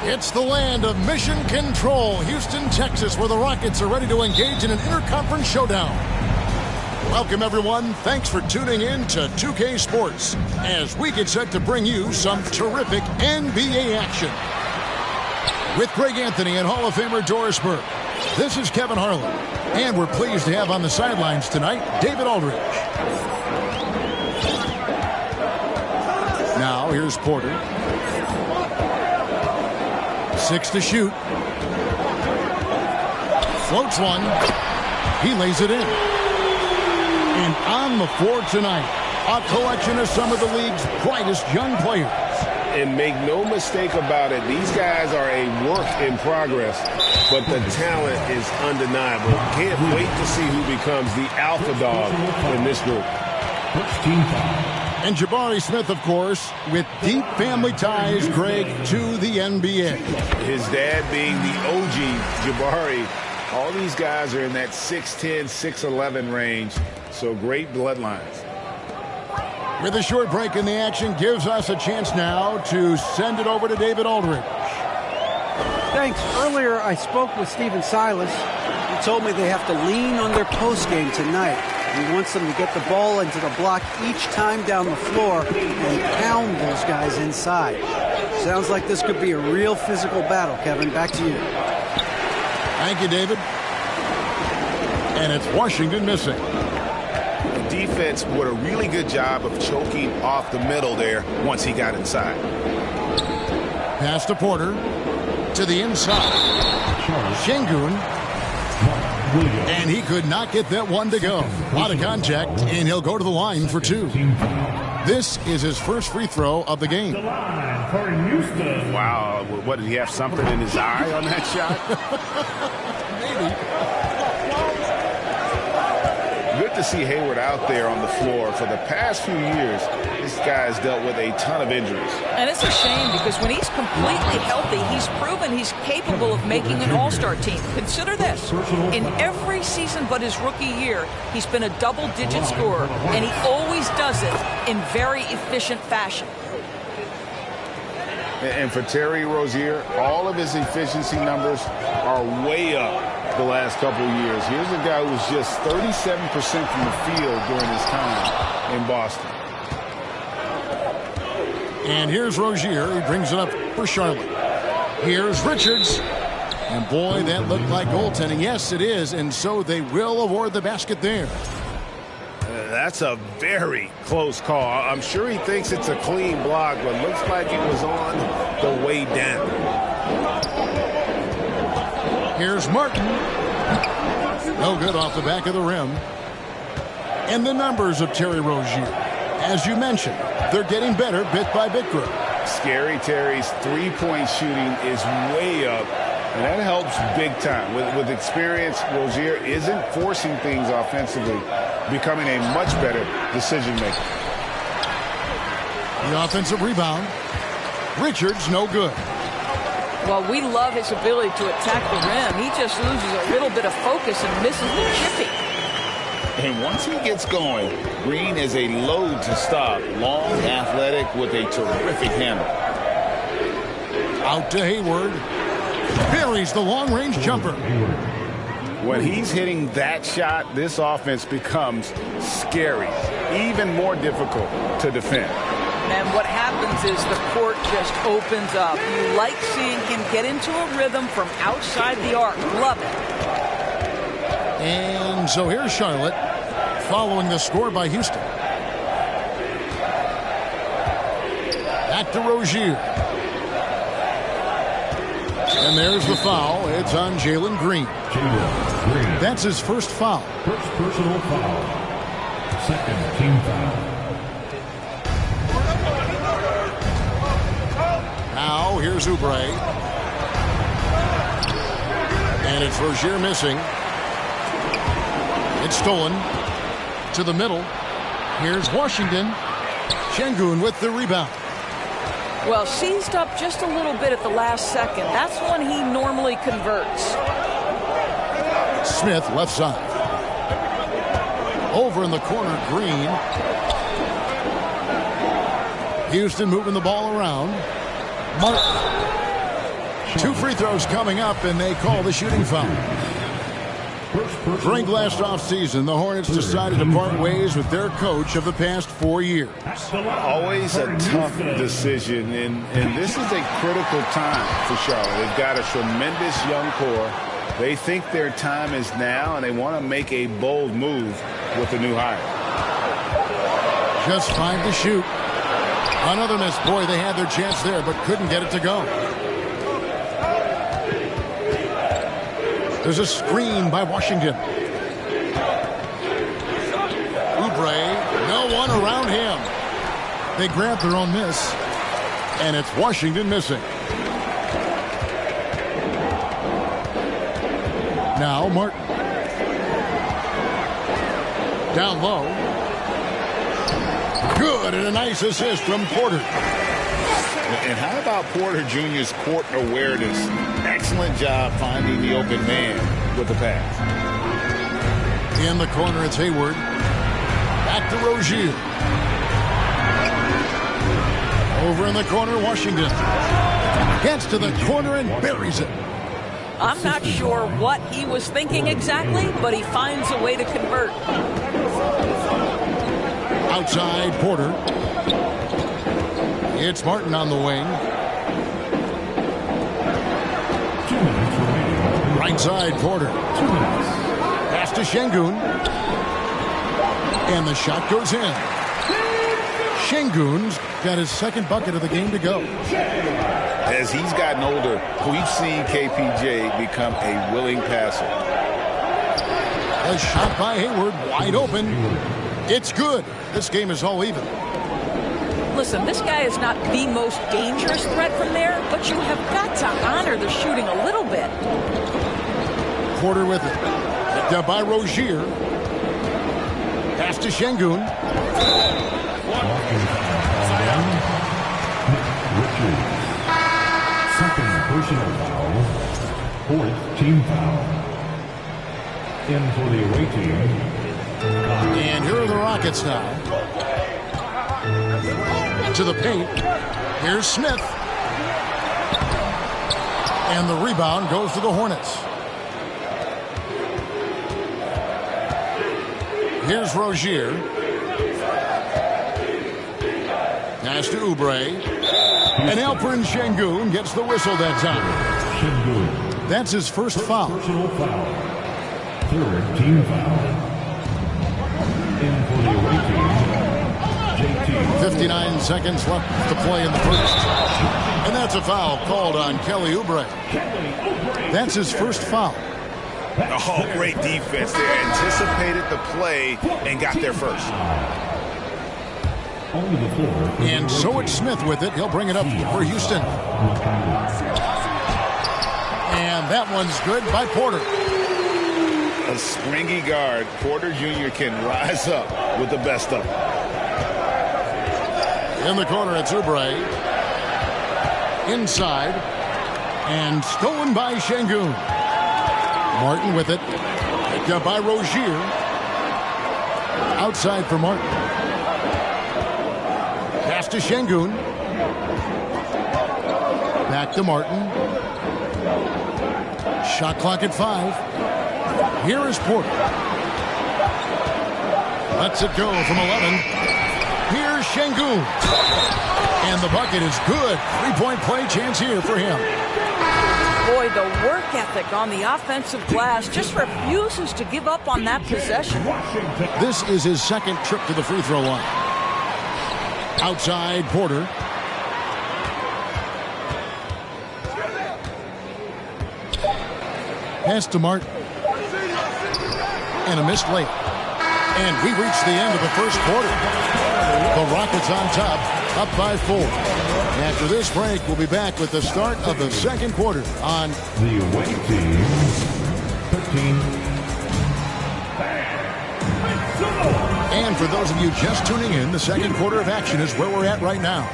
It's the land of mission control, Houston, Texas, where the Rockets are ready to engage in an interconference showdown. Welcome, everyone. Thanks for tuning in to 2K Sports as we get set to bring you some terrific NBA action. With Greg Anthony and Hall of Famer Doris Burke, this is Kevin Harlan, and we're pleased to have on the sidelines tonight David Aldridge. Now, here's Porter. 6 to shoot. Floats one. He lays it in. And on the floor tonight, a collection of some of the league's brightest young players. And make no mistake about it, these guys are a work in progress, but the talent is undeniable. Can't wait to see who becomes the alpha dog in this group. And Jabari Smith, of course, with deep family ties, Greg, to the NBA. His dad being the OG, Jabari. All these guys are in that 6'10", 6'11" range, so great bloodlines. With a short break in the action, gives us a chance now to send it over to David Aldridge. Thanks. Earlier, I spoke with Stephen Silas. He told me they have to lean on their postgame tonight. He wants them to get the ball into the block each time down the floor and pound those guys inside. Sounds like this could be a real physical battle, Kevin. Back to you. Thank you, David. And it's Washington missing. The defense did a really good job of choking off the middle there once he got inside. Pass to Porter. To the inside. Şengün. And he could not get that one to go. A lot of contact, and he'll go to the line for two. This is his first free throw of the game. Wow, what, did he have something in his eye on that shot? Maybe. Good to see Hayward out there on the floor. For the past few years, this guy has dealt with a ton of injuries. And it's a shame because when he's completely healthy, he's proven he's capable of making an all-star team. Consider this. In every season but his rookie year, he's been a double-digit scorer, and he always does it in very efficient fashion. And for Terry Rozier, all of his efficiency numbers are way up the last couple of years. Here's a guy who was just 37% from the field during his time in Boston. And here's Rozier. He brings it up for Charlotte. Here's Richards. And boy, that looked like goaltending. Yes, it is. And so they will award the basket there. That's a very close call. I'm sure he thinks it's a clean block, but looks like it was on the way down. Here's Martin. No good off the back of the rim. And the numbers of Terry Rozier. As you mentioned, they're getting better bit by bit, Greg. Scary Terry's three-point shooting is way up, and that helps big time. With experience, Rozier isn't forcing things offensively, becoming a much better decision maker. The offensive rebound. Richards, no good. Well, we love his ability to attack the rim. He just loses a little bit of focus and misses the chippy. And once he gets going, Green is a load to stop. Long, athletic, with a terrific handle. Out to Hayward. Buries the long-range jumper. When he's hitting that shot, this offense becomes scary, even more difficult to defend. And what happens is the court just opens up. You like seeing him get into a rhythm from outside the arc. Love it. And so here's Charlotte following the score by Houston. Back to Rozier. And there's the foul. It's on Jalen Green. That's his first foul. First personal foul. Second team foul. Now here's Oubre. And it's Rozier missing. It's stolen to the middle. Here's Washington. Şengün with the rebound. Well, seized up just a little bit at the last second. That's when he normally converts. Smith left side. Over in the corner, Green. Houston moving the ball around. Martin. 2 free throws coming up, and they call the shooting foul. During last offseason, the Hornets decided to part ways with their coach of the past 4 years. Always a tough decision, and this is a critical time for Charlotte. They've got a tremendous young core. They think their time is now, and they want to make a bold move with the new hire. Just 5 to shoot. Another miss. Boy, they had their chance there, but couldn't get it to go. There's a screen by Washington. Oubre, no one around him. They grab their own miss, and it's Washington missing. Now Martin. Down low. Good, and a nice assist from Porter. And how about Porter Jr.'s court awareness? Excellent job finding the open man with the pass. In the corner, it's Hayward. Back to Rozier. Over in the corner, Washington. Gets to the corner and buries it. I'm not sure what he was thinking exactly, but he finds a way to convert. Outside, Porter. It's Martin on the wing. 2 minutes remaining. Right side, Porter. 2 minutes. Pass to Şengün. And the shot goes in. Şengün's got his second bucket of the game to go. As he's gotten older, we've seen KPJ become a willing passer. A shot by Hayward, wide open. It's good. This game is all even. Listen, this guy is not the most dangerous threat from there, but you have got to honor the shooting a little bit. Porter with it. Picked up by Rozier. Pass to Şengün. Second personal foul. Fourth team foul. In for the away team. And here are the Rockets now. To the paint. Here's Smith. And the rebound goes to the Hornets. Here's Rozier. Pass to Oubre. And Alperen Şengün gets the whistle that time. Şengün. That's his first foul. Personal foul. Third team foul. In for the away team. JT. 59 seconds left to play in the first. And that's a foul called on Kelly Oubre. That's his first foul. Oh, great defense there. Anticipated the play and got there first. And so it's Smith with it. He'll bring it up for Houston. And that one's good by Porter. A springy guard. Porter Jr. can rise up with the best of them. In the corner, it's Oubre. Inside. And stolen by Şengün. Martin with it. Picked up by Rozier. Outside for Martin. Pass to Şengün. Back to Martin. Shot clock at 5. Here is Porter. Lets it go from 11. Here's Şengün. And the bucket is good. 3-point play chance here for him. Boy, the work ethic on the offensive glass just refuses to give up on that possession. This is his second trip to the free throw line. Outside, Porter. Pass to Martin. And a missed layup. And we reach the end of the first quarter. The Rockets on top, up by 4. After this break, we'll be back with the start of the second quarter on The away team, 13. And for those of you just tuning in, the second quarter of action is where we're at right now.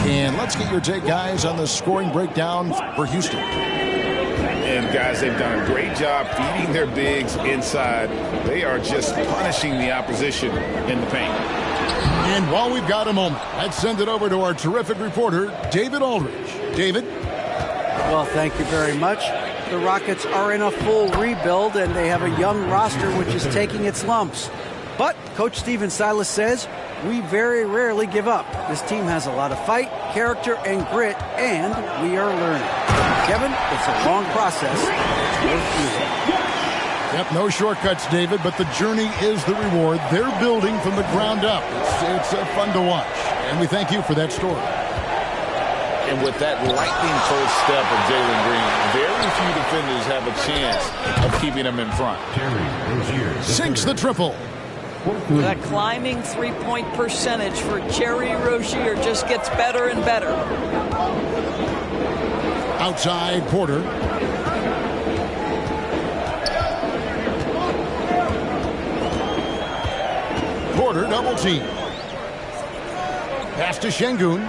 And let's get your take, guys, on the scoring breakdown for Houston. And, guys, they've done a great job feeding their bigs inside. They are just punishing the opposition in the paint. And while we've got a moment, let's send it over to our terrific reporter, David Aldridge. David? Well, thank you very much. The Rockets are in a full rebuild, and they have a young roster which is taking its lumps. But Coach Stephen Silas says, we very rarely give up. This team has a lot of fight, character, and grit, and we are learning. Kevin, it's a long process. Yep, no shortcuts, David, but the journey is the reward. They're building from the ground up. It's fun to watch, and we thank you for that story. And with that lightning cold step of Jalen Green, very few defenders have a chance of keeping him in front. Terry Rozier Sinks the triple. That climbing three-point percentage for Terry Rozier just gets better and better. Outside, Porter. Porter double team. Pass to Şengün.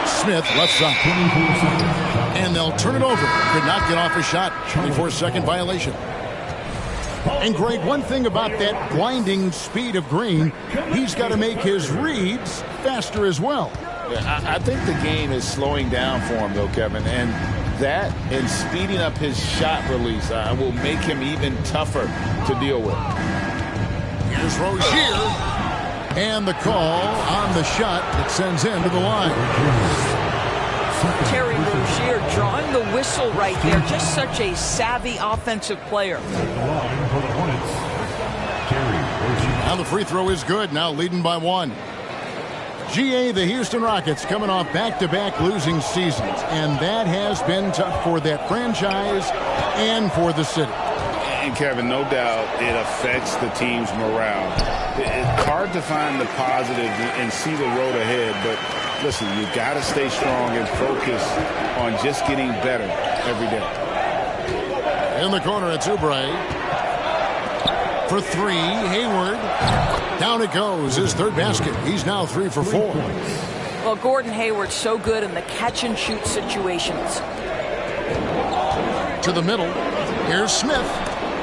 Smith left side. And they'll turn it over. Could not get off a shot. 24-second violation. And Greg, one thing about that blinding speed of Green, he's got to make his reads faster as well. Yeah, I think the game is slowing down for him, though, Kevin. And that and speeding up his shot release will make him even tougher to deal with. Here's Rozier. And the call on the shot that sends him to the line. Terry Rozier drawing the whistle right there. Just such a savvy offensive player. Now the free throw is good. Now leading by 1. GA, the Houston Rockets coming off back-to-back losing seasons. And that has been tough for that franchise and for the city. And, Kevin, no doubt it affects the team's morale. It's hard to find the positive and see the road ahead, but listen, you got to stay strong and focus on just getting better every day. In the corner, it's Oubre. For 3, Hayward. Down it goes, his third basket. He's now 3 for 4. Well, Gordon Hayward's so good in the catch-and-shoot situations. To the middle, here's Smith.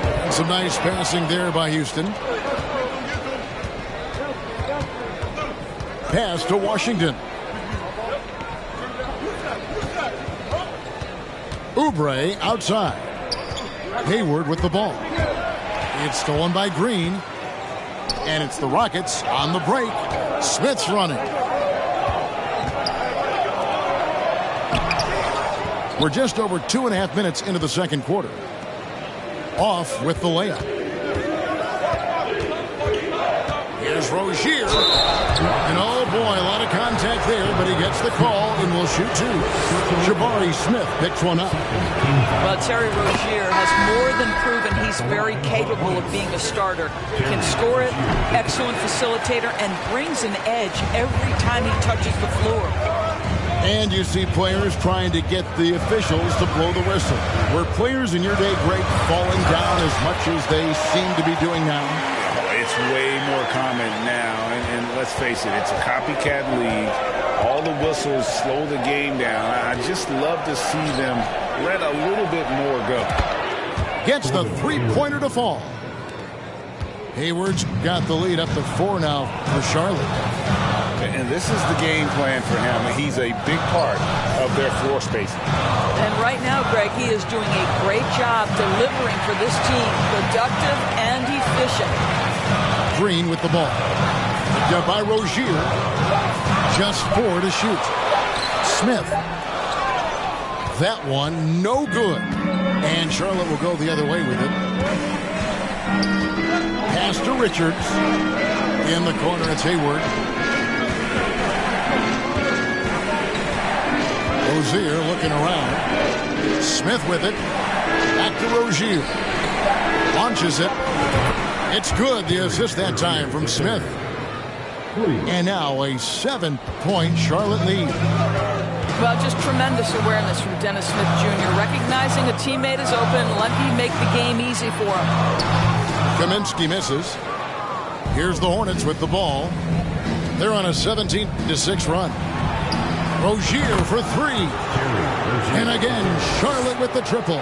And some nice passing there by Houston. Pass to Washington. Oubre outside. Hayward with the ball. It's stolen by Green. And it's the Rockets on the break. Smith's running. We're just over 2.5 minutes into the second quarter. Off with the layup. Here's Rozier. And oh boy, a lot of contact there, but he gets the call and will shoot 2. Jabari Smith picks one up. Well, Terry Rozier has more than proven he's very capable of being a starter. Can score it, excellent facilitator, and brings an edge every time he touches the floor. And you see players trying to get the officials to blow the whistle. Were players in your day, Greg, falling down as much as they seem to be doing now? It's way more common now, and let's face it, it's a copycat league. All the whistles slow the game down. I just love to see them let a little bit more go. Gets the three-pointer to fall. Hayward's got the lead up to 4 now for Charlotte. And this is the game plan for him. He's a big part of their floor spacing. And right now, Greg, he is doing a great job delivering for this team. Productive and efficient. Green with the ball. Down by Rozier. Just 4 to shoot. Smith. That one, no good. And Charlotte will go the other way with it. Pass to Richards. In the corner, it's Hayward. Rozier looking around. Smith with it. Back to Rozier. Launches it. It's good. The assist that time from Smith. And now a 7-point Charlotte lead. Well, just tremendous awareness from Dennis Smith Jr. Recognizing a teammate is open. Let me make the game easy for him. Kaminsky misses. Here's the Hornets with the ball. They're on a 17-6 run. Rozier for three. And again, Charlotte with the triple.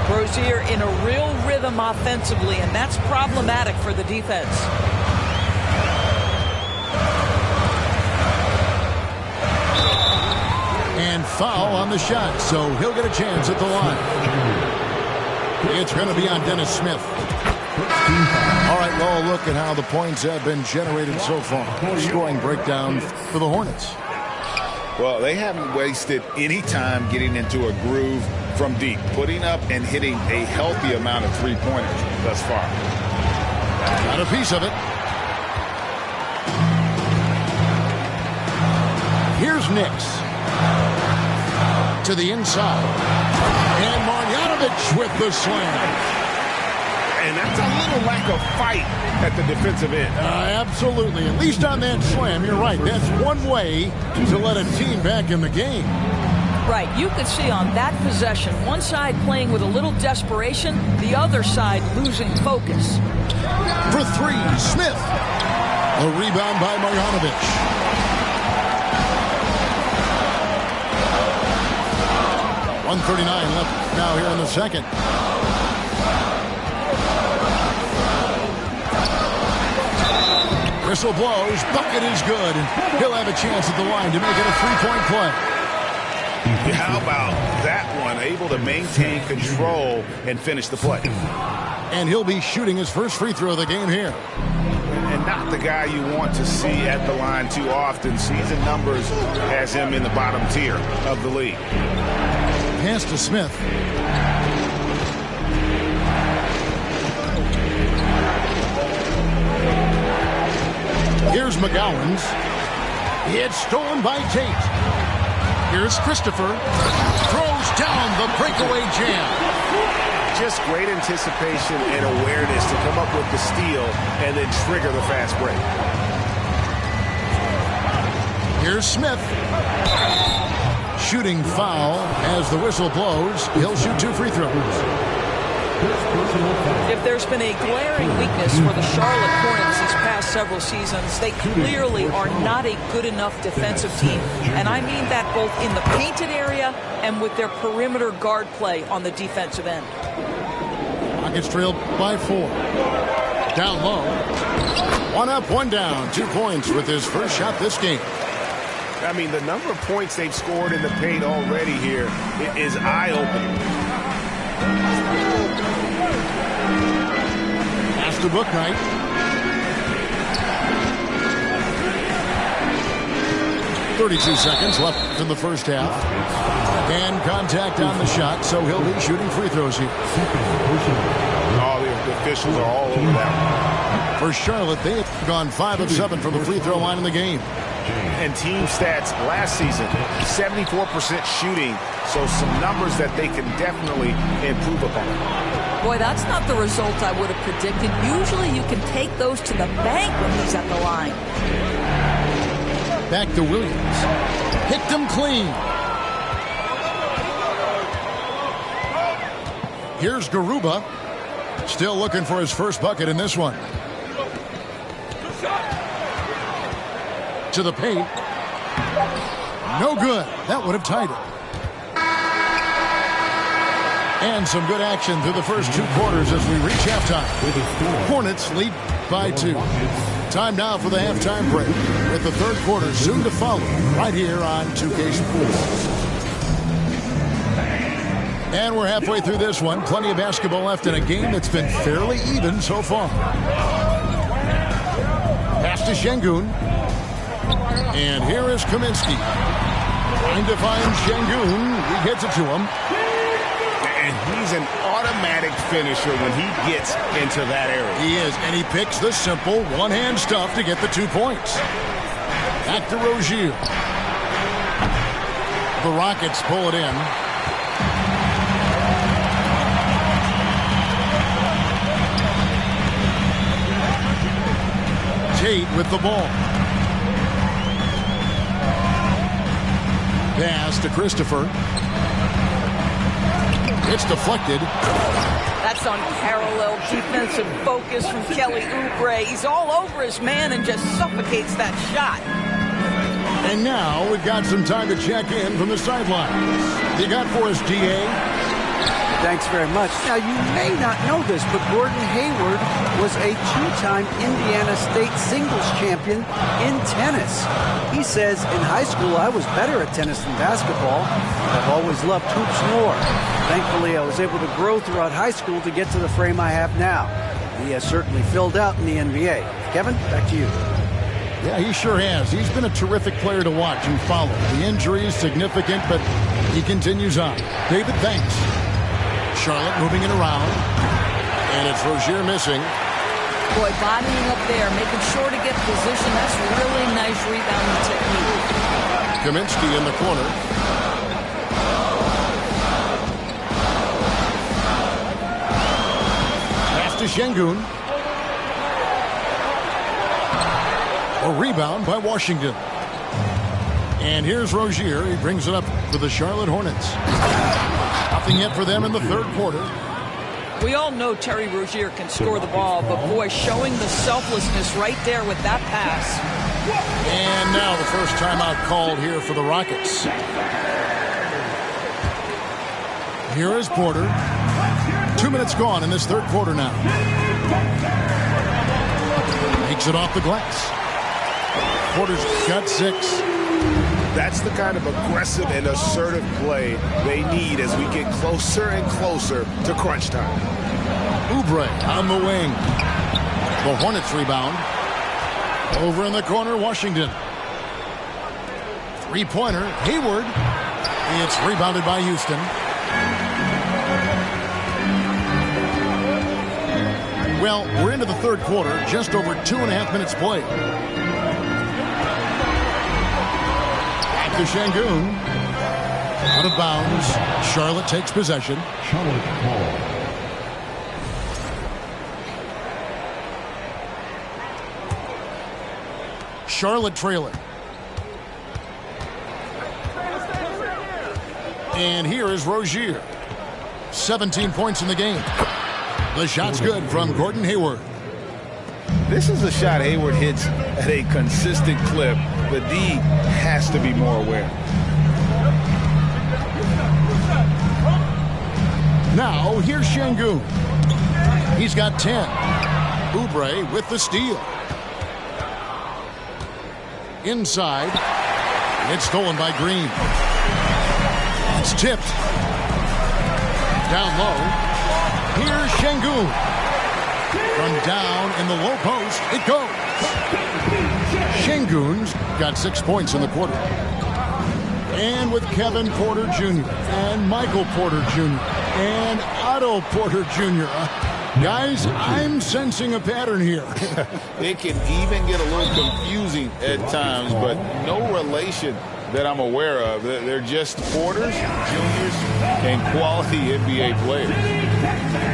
Rozier in a real rhythm offensively, and that's problematic for the defense. And foul on the shot, so he'll get a chance at the line. It's going to be on Dennis Smith. All right, well, look at how the points have been generated so far. Scoring breakdown for the Hornets. Well, they haven't wasted any time getting into a groove from deep, putting up and hitting a healthy amount of three-pointers thus far. Got a piece of it. Here's Knicks. To the inside. And Marjanovic with the slam. And that's a little lack of fight at the defensive end. Absolutely. At least on that slam, you're right. That's one way to let a team back in the game. Right. You could see on that possession, one side playing with a little desperation, the other side losing focus. For three, Smith. A rebound by Marjanovic. 1:39 left now here in the second. Whistle blows. Bucket is good. He'll have a chance at the line to make it a three-point play. How about that one? Able to maintain control and finish the play. And he'll be shooting his first free throw of the game here. And not the guy you want to see at the line too often. Season numbers has him in the bottom tier of the league. Pass to Smith. Here's McGowan's. It's stolen by Tate. Here's Christopher. Throws down the breakaway jam. Just great anticipation and awareness to come up with the steal and then trigger the fast break. Here's Smith. Shooting foul as the whistle blows. He'll shoot two free throws. If there's been a glaring weakness for the Charlotte Hornets these past several seasons, they clearly are not a good enough defensive team. And I mean that both in the painted area and with their perimeter guard play on the defensive end. Rockets trailed by 4. Down low. One up, one down. 2 points with his first shot this game. I mean, the number of points they've scored in the paint already here is eye-opening. Pass to Bouknight. .32 seconds left in the first half. And contact on the shot, so he'll be shooting free throws here. All the officials are all over that. For Charlotte, they have gone 5 of 7 from the free throw line in the game. And team stats last season, 74% shooting, so some numbers that they can definitely improve upon. Boy, that's not the result I would have predicted. Usually you can take those to the bank when he's at the line. Back to Williams. Hit them clean. Here's Garuba. Still looking for his first bucket in this one. To the paint. No good. That would have tied it. And some good action through the first 2 quarters as we reach halftime. Hornets lead by 2. Time now for the halftime break, with the third quarter soon to follow right here on 2K Sports. And we're halfway through this one. Plenty of basketball left in a game that's been fairly even so far. Pass to Şengün. And here is Kaminsky. Trying to find Şengün. He gets it to him. And he's an automatic finisher when he gets into that area. He is, and he picks the simple one-hand stuff to get the 2 points. Back to Rozier. The Rockets pull it in. Tate with the ball. Pass to Christopher. It's deflected. That's unparalleled defensive focus from Kelly Oubre. He's all over his man and just suffocates that shot. And now we've got some time to check in from the sidelines. You got for us, D.A.? Thanks very much. Now, you may not know this, but Gordon Hayward was a two-time Indiana State singles champion in tennis. He says, in high school, I was better at tennis than basketball. I've always loved hoops more. Thankfully, I was able to grow throughout high school to get to the frame I have now. He has certainly filled out in the NBA. Kevin, back to you. Yeah, he sure has. He's been a terrific player to watch and follow. The injury is significant, but he continues on. David, thanks. Charlotte moving it around. And it's Rozier missing. Boy, bodying up there, making sure to get position. That's really nice rebounding technique. Kaminsky in the corner. Pass to Şengün. A rebound by Washington. And here's Rozier. He brings it up for the Charlotte Hornets. Nothing yet for them in the third quarter. We all know Terry Rozier can score the ball, but boy, showing the selflessness right there with that pass. And now the first timeout called here for the Rockets. Here is Porter. 2 minutes gone in this third quarter now. Makes it off the glass. Porter's got 6. That's the kind of aggressive and assertive play they need as we get closer and closer to crunch time. Oubre on the wing. The Hornets rebound. Over in the corner, Washington. Three-pointer, Hayward. It's rebounded by Houston. Well, we're into the third quarter, just over 2.5 minutes played. To Şengün. Out of bounds. Charlotte takes possession. Charlotte ball. Charlotte trailing. And here is Rozier. 17 points in the game. The shot's good from Gordon Hayward. This is a shot Hayward hits at a consistent clip. The D has to be more aware. Now, here's Şengün. He's got 10. Oubre with the steal. Inside. It's stolen by Green. It's tipped. Down low. Here's Şengün. From down in the low post, it goes. Şengün's got 6 points in the quarter. And with Kevin Porter Jr. and Michael Porter Jr. and Otto Porter Jr. Guys, I'm sensing a pattern here. It can even get a little confusing at times, but no relation that I'm aware of. They're just Porters, juniors, and quality NBA players.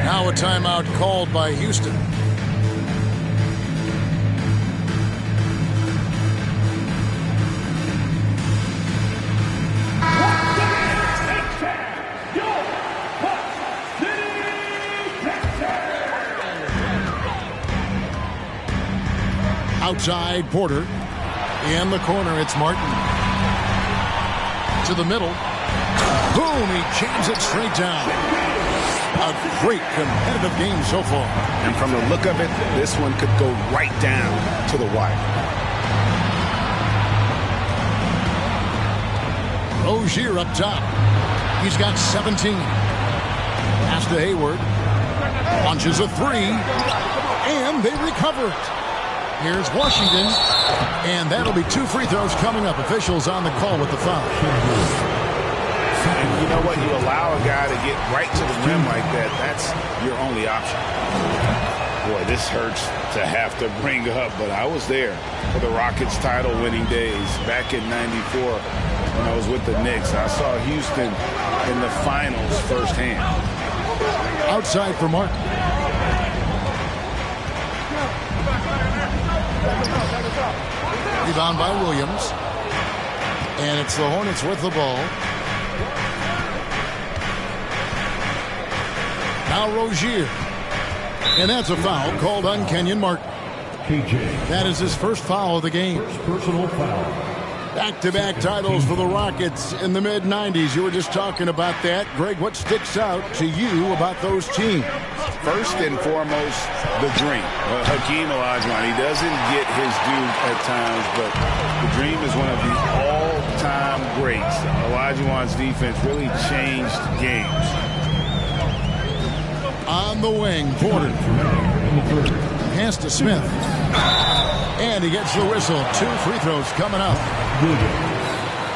Now a timeout called by Houston. Outside, Porter. In the corner, it's Martin. To the middle. Boom, he jams it straight down. A great competitive game so far. And from the look of it, this one could go right down to the wire. Rozier up top. He's got 17. Pass to Hayward. Launches a three. And they recover it. Here's Washington. And that'll be 2 free throws coming up. Officials on the call with the foul. And you know what? You allow a guy to get right to the rim like that. That's your only option. Boy, this hurts to have to bring up, but I was there for the Rockets title winning days back in '94. when I was with the Knicks. I saw Houston in the finals firsthand. Outside for Martin. Rebound by Williams. And it's the Hornets with the ball. Now Rozier. And that's a foul called on Kenyon Martin. That is his first foul of the game. First personal foul. Back-to-back titles for the Rockets in the mid-90s. You were just talking about that. Greg, what sticks out to you about those teams? First and foremost, the dream. Hakeem Olajuwon, he doesn't get his due at times, but the dream is one of the all-time greats. Olajuwon's defense really changed games. On the wing, Porter. Pass to Smith. And he gets the whistle. 2 free throws coming up.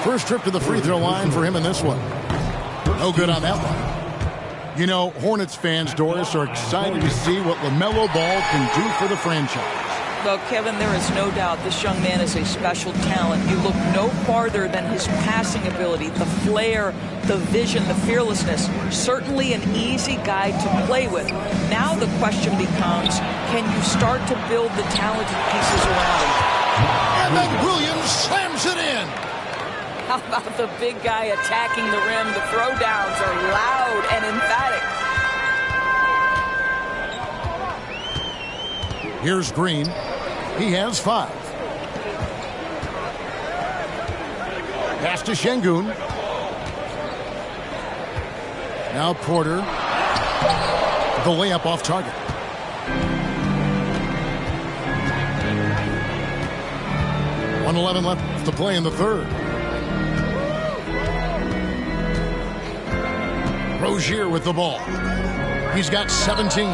First trip to the free throw line for him in this one. No good on that one. You know, Hornets fans, Doris, are excited to see what LaMelo Ball can do for the franchise. Well, Kevin, there is no doubt this young man is a special talent. You look no farther than his passing ability, the flair, the vision, the fearlessness. Certainly an easy guy to play with. Now the question becomes, can you start to build the talented pieces around him? And then Williams slams it in. How about the big guy attacking the rim? The throwdowns are loud and emphatic. Here's Green. He has 5. Pass to Şengün. Now Porter. The layup off target. .111 left to play in the third. Rozier with the ball. He's got 17.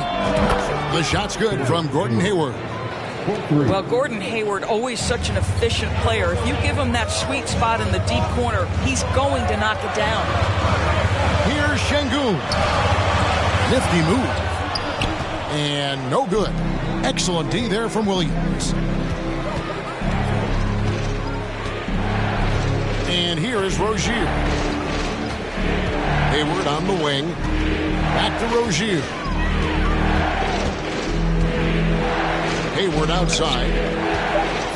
The shot's good from Gordon Hayward. Well, Gordon Hayward, always such an efficient player. If you give him that sweet spot in the deep corner, he's going to knock it down. Here's Şengün. Nifty move. And no good. Excellent D there from Williams. And here is Rozier. Hayward on the wing. Back to Rozier. Hayward outside.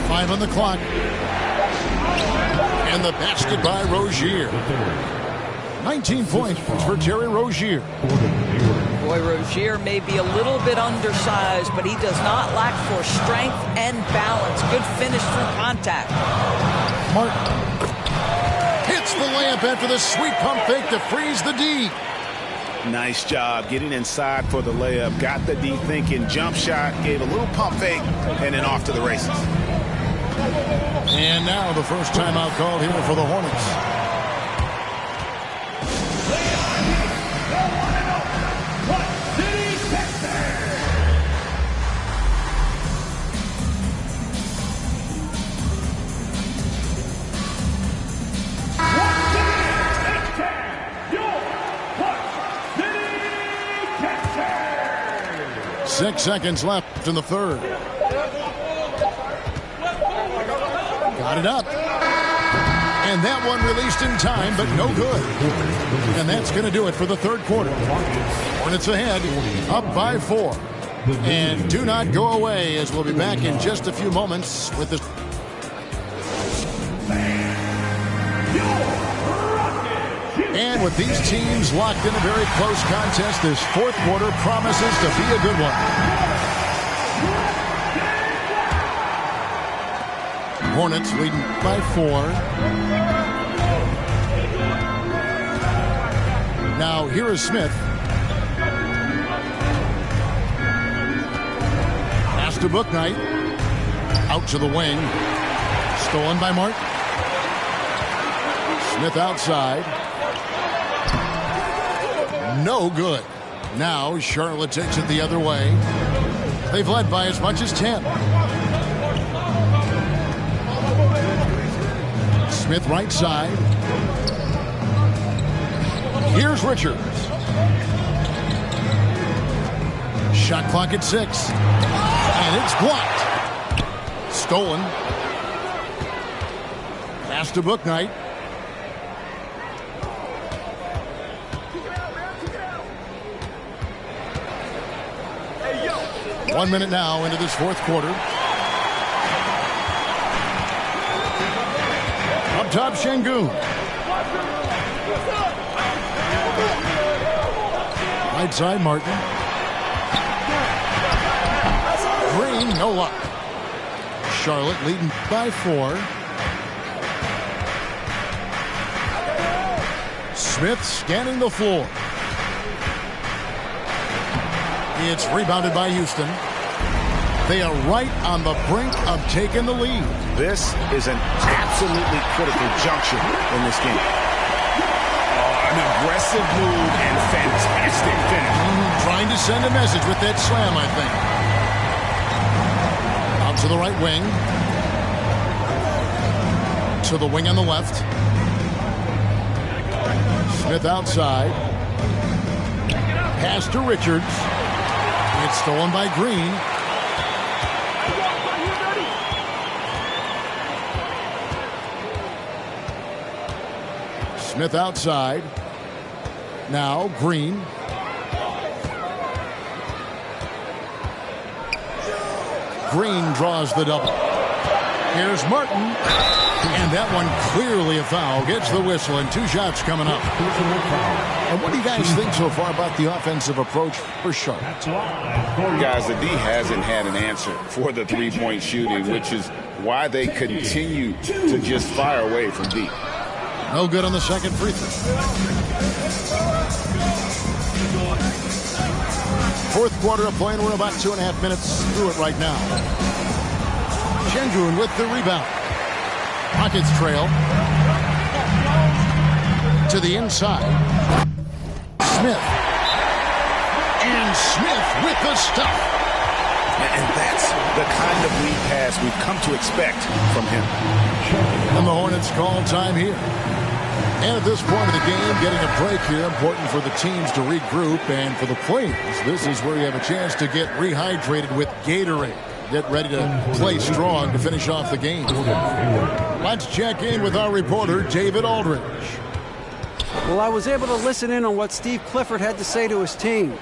5 on the clock. And the basket by Rozier. 19 points for Terry Rozier. Boy, Rozier may be a little bit undersized, but he does not lack for strength and balance. Good finish through contact. Martin hits the layup after the sweet pump fake to freeze the D. Nice job getting inside for the layup. Got the D thinking. Jump shot. Gave a little pump fake. And then off to the races. And now the first timeout called here for the Hornets. 6 seconds left in the third. Got it up. And that one released in time, but no good. And that's going to do it for the third quarter. Hornets ahead, up by 4. And do not go away, as we'll be back in just a few moments with this. And with these teams locked in a very close contest, this fourth quarter promises to be a good one. Hornets leading by 4. Now here is Smith. Pass to Bouknight. Out to the wing. Stolen by Martin. Smith outside. No good. Now Charlotte takes it the other way. They've led by as much as 10. Smith right side. Here's Richards. Shot clock at 6. And it's blocked. Stolen. Pass to Bouknight. 1 minute now into this fourth quarter. Up top, Şengün. Right side, Martin. Green, no luck. Charlotte leading by 4. Smith scanning the floor. It's rebounded by Houston. They are right on the brink of taking the lead. This is an absolutely critical juncture in this game. An aggressive move and fantastic finish. Trying to send a message with that slam, I think. Out to the right wing. To the wing on the left. Smith outside. Pass to Richards. It's stolen by Green. Smith outside. Now Green. Green draws the double. Here's Martin. And that one clearly a foul. Gets the whistle and 2 shots coming up. And what do you guys think so far about the offensive approach for Charlotte? Guys, the D hasn't had an answer for the three-point shooting, which is why they continue to just fire away from deep. No good on the second free throw. Fourth quarter of play, and we're about 2.5 minutes through it right now. Şengün with the rebound. Rockets trail. To the inside. Smith. And Smith with the stuff. And that's the kind of lead pass we've come to expect from him. And the Hornets call time here. And at this point of the game, getting a break here, important for the teams to regroup. And for the players, this is where you have a chance to get rehydrated with Gatorade. Get ready to play strong to finish off the game. Let's check in with our reporter, David Aldridge. Well, I was able to listen in on what Steve Clifford had to say to his team.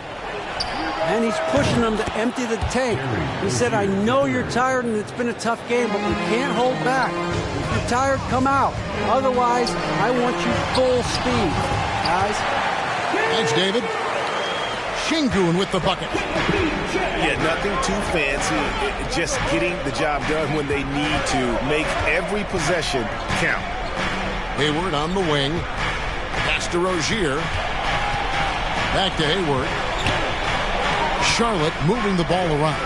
And he's pushing them to empty the tank. He said, I know you're tired and it's been a tough game, but we can't hold back. If you're tired, come out. Otherwise, I want you full speed, guys. Thanks, David. Şengün with the bucket. Yeah, nothing too fancy. Just getting the job done when they need to. Make every possession count. Hayward on the wing. Pass to Rozier. Back to Hayward. Charlotte moving the ball around.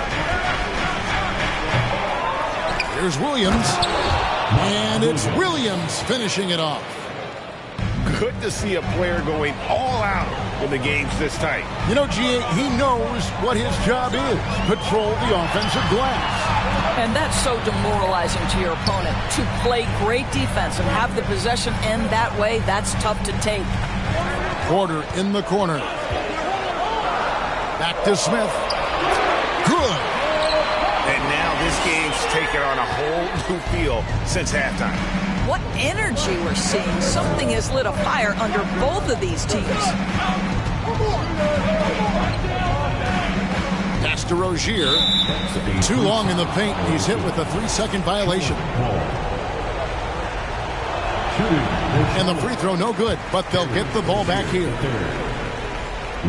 Here's Williams. And it's Williams finishing it off. Good to see a player going all out when the game's this tight. You know, G.A., he knows what his job is. Patrol the offensive glass. And that's so demoralizing to your opponent. To play great defense and have the possession end that way, that's tough to take. Porter in the corner. Back to Smith. Good. And now this game's taken on a whole new feel since halftime. What energy we're seeing. Something has lit a fire under both of these teams. Pass to Rozier. Too long in the paint. He's hit with a 3-second violation. And the free throw no good, but they'll get the ball back here.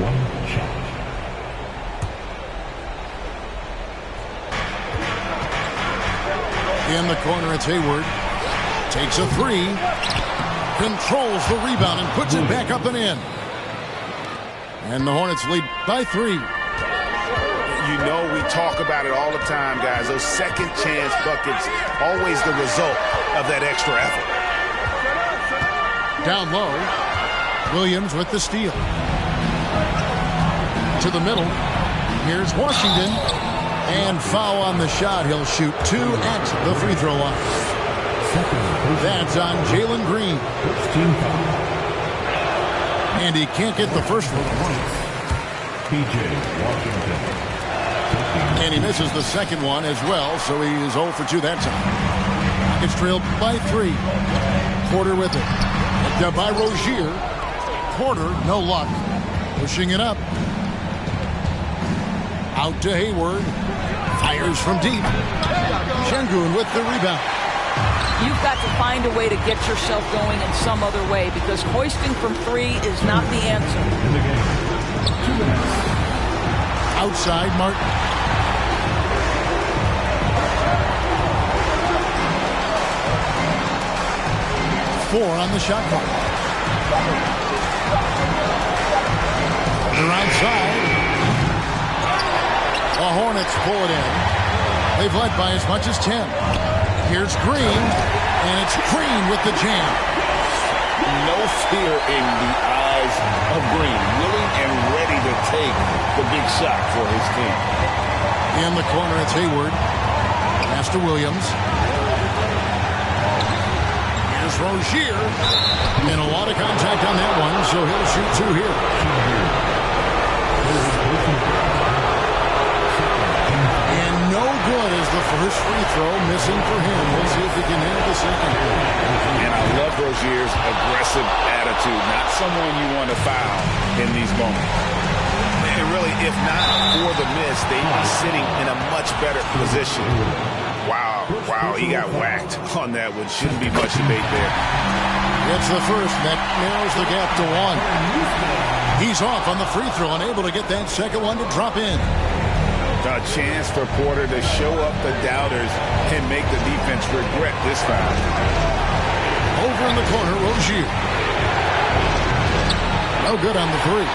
One shot. In the corner, it's Hayward. Takes a 3. Controls the rebound and puts it back up and in. And the Hornets lead by 3. You know we talk about it all the time, guys. Those second chance buckets, always the result of that extra effort. Down low. Williams with the steal. To the middle. Here's Washington. And foul on the shot. He'll shoot 2 at the free throw line. That's on Jalen Green. And he can't get the first one. P.J. Washington. And he misses the second one as well, so he is 0 for 2 that time. Rockets trailed by 3. Porter with it. Picked up by Rozier. Porter, no luck. Pushing it up. Out to Hayward. Fires from deep. Şengün with the rebound. You've got to find a way to get yourself going in some other way because hoisting from three is not the answer. In the game, 2 minutes. Outside, Martin. Four on the shot clock. They're outside. The Hornets pull it in. They've led by as much as 10. Here's Green, and it's Green with the jam. No fear in the eyes of Green. Willing and ready to take the big shot for his team. In the corner, it's Hayward. Pass to Williams. Here's Rozier. And a lot of contact on that one, so he'll shoot two here. And no good is the first free throw missing for him. We'll see if he can nail the second. And I love Rozier's aggressive attitude. Not someone you want to foul in these moments. And really, if not for the miss, they'd be sitting in a much better position. Wow, he got whacked on that one. Shouldn't be much debate there. It's the first that narrows the gap to one. He's off on the free throw, unable to get that second one to drop in. A chance for Porter to show up the doubters and make the defense regret this foul. Over in the corner, Rozier. No good on the three.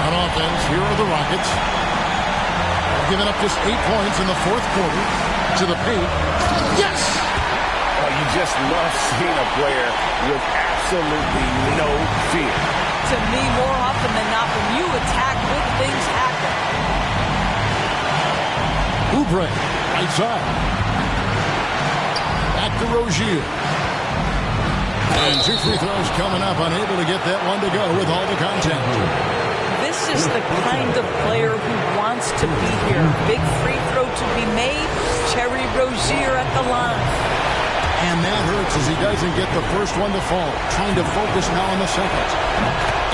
On offense, here are the Rockets. Giving up just 8 points in the fourth quarter to the paint. Yes! You just love seeing a player with absolutely no fear. To me, more often than not, when you attack, good things happen. Oubre, right side. Back to Rozier. And 2 free throws coming up, unable to get that one to go with all the contact. This is the kind of player who wants to be here. Big free throw to be made. Terry Rozier at the line. And that hurts as he doesn't get the first one to fall. Trying to focus now on the second.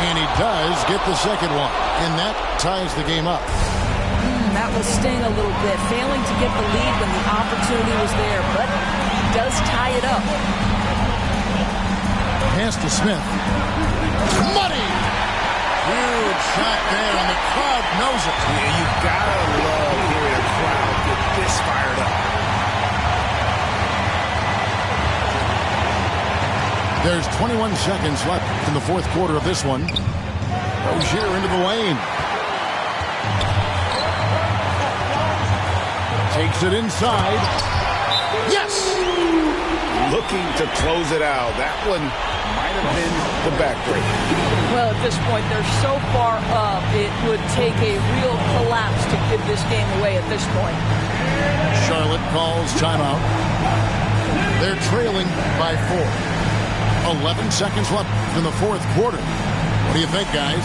And he does get the second one. And that ties the game up. That will sting a little bit. Failing to get the lead when the opportunity was there. But he does tie it up. Pass to Smith. Money! Huge shot there, and the crowd knows it. Yeah, you've got to love hearing a crowd get this fired up. There's 21 seconds left in the fourth quarter of this one. Rozier into the lane. Takes it inside. Yes! Looking to close it out. That one might have been the backbreaker. Well, at this point, they're so far up, it would take a real collapse to give this game away at this point. Charlotte calls timeout. They're trailing by 4. 11 seconds left in the fourth quarter. What do you think, guys?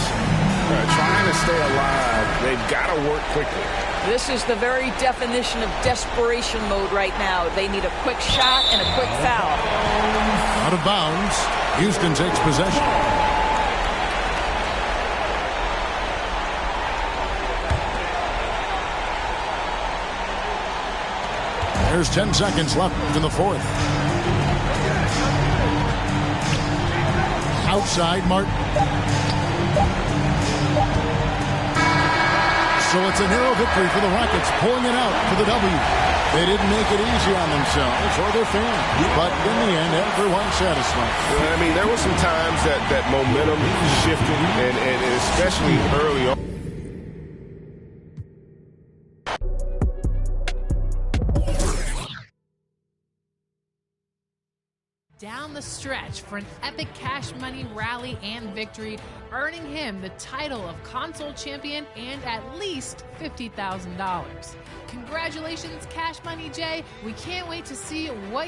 Trying to stay alive. They've got to work quickly. This is the very definition of desperation mode right now. They need a quick shot and a quick foul. Out of bounds. Houston takes possession. There's 10 seconds left in the fourth. Outside, Martin. So it's a narrow victory for the Rockets, pulling it out for the W. They didn't make it easy on themselves or their fans, but in the end, everyone's satisfied. Well, I mean, there were some times that momentum shifted, and especially early on. Down the stretch for an epic cash money rally and victory, earning him the title of console champion and at least $50,000. Congratulations, Cash Money Jay. We can't wait to see what you